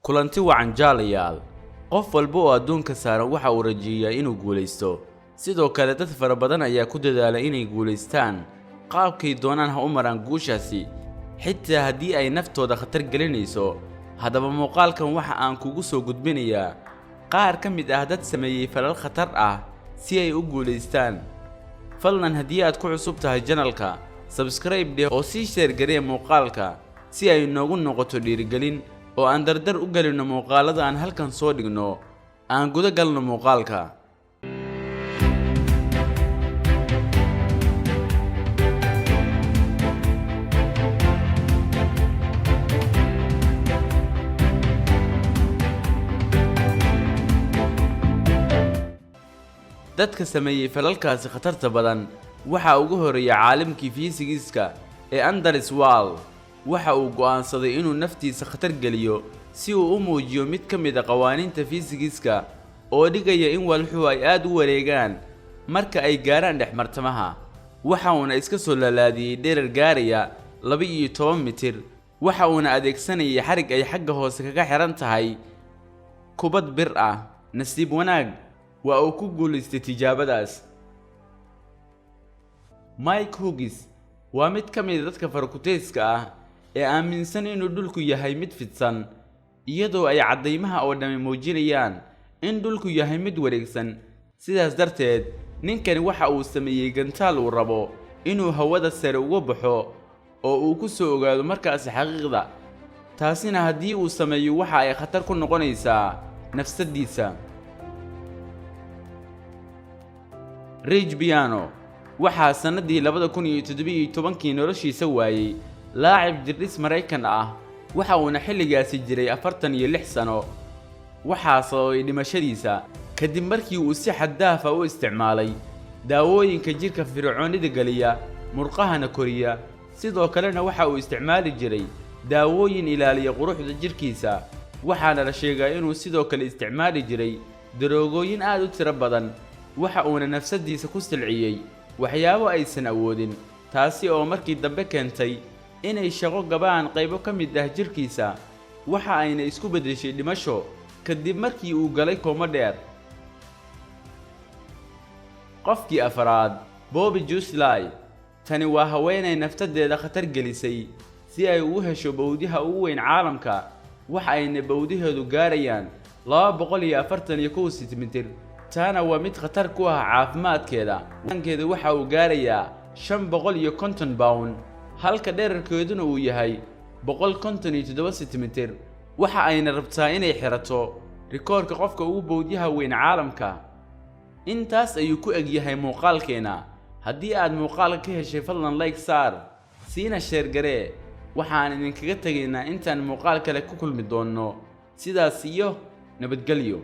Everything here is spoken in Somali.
kulanti wacan jaalayaal qof walba oo adduunka saaran waxa uu rajeeyaa inuu guulaysto sidoo kale dad fara badan ayaa ku dadaala inay guulaystaan qaabkay doonaan ha u maraan guushaasi xitaa haddii ay naftooda khatar gelinayso haddaba muuqaalkan waxa aan kugu soo gudbinayaa qaar ka mid ah dad sameeyay falal khatar ah si ay u guulaystaan fadlan haddii aad ku cusub tahay channelka subscribe dheh oo sii share garee muuqaalka si ay noogu noqoto dhiirigelin oo aan dardar u galino muuqaalada aan halkan soo dhigno aan guda galno muuqaalka dadka sameeyay falalkaasi khatarta badan waxa ugu horeeya caalimkii fiisigiska ee Anders Wall waxa uu go'aansaday inuu naftiisa khatar geliyo si uu u muujiyo mid ka mid ah qawaaniinta fiisigiska oo dhigaya in walxuhu ay aad u wareegaan marka ay gaaraan dhexmartamaha waxa uuna iska soo laalaadiyay dherer gaaraya 12 mitir waxa uuna adeegsanayay xarig ay xagga hoose kaga xiran tahay kubad bir ah nasiib wanaag waa uu ku guulaystay tijaabadaas Mike Hughes waa mid ka mid ah dadka farkuteyska ah ee aaminsan inuu dhulku yahay mid fidsan iyadoo ay cadeymaha oo dhami muujinayaan in dhulku yahay mid wareegsan sidaas darteed ninkani waxa uu sameeyay gantaal uu rabo inuu hawada sare uga baxo oo uu ku soo ogaado markaas xaqiiqda taasina haddii uu sameeyo waxa ay khatar ku noqonaysaa nafsadiisa Rich Piano waxaa sanadii 2017 noloshiisa waayay laacib jirdhis Mareykan ah waxa uuna xilligaasi jiray 46 sano waxaa sababay dhimashadiisa kadib markii uu si xad dhaaf ah u isticmaalay daawooyinka jirka fircoonida galiya murqahana koriya sidoo kalena waxa uu isticmaali jiray daawooyin ilaaliya quruxda jirkiisa waxaana la sheegay inuu sidoo kale isticmaali jiray daroogooyin aad u tiro badan waxa uuna nafsadiisa ku silciyay waxyaabo aysan awoodin taasi oo markii dambe keentay inay shaqo gabaan qaybo ka mid ah jirkiisa waxa ayna isku bedeshay dhimasho kadib markii uu galay koomo dheer qofkii afraad Bobby Jusley tani waa haweeney naftadeeda khatar gelisay si ay ugu hesho bawdiha ugu weyn caalamka waxa ayna bawdiheedu gaarayaan 241 sentimitir taana waa mid khatar ku ah caafimaadkeeda wankeeda waxa uu gaarayaa 550 pound halka dhererkeeduna uu yahay 157 sentimitir waxa ayna rabtaa inay xirato rikoorka qofka ugu bawdiyaha weyn caalamka intaas ayuu ku eg yahay muuqaalkeena haddii aad muuqaalka ka heshay fadlan like saar siina share garee waxaan idinkaga tagaynaa intaan muuqaal kale ku kulmi doono sidaas iyo nabadgelyo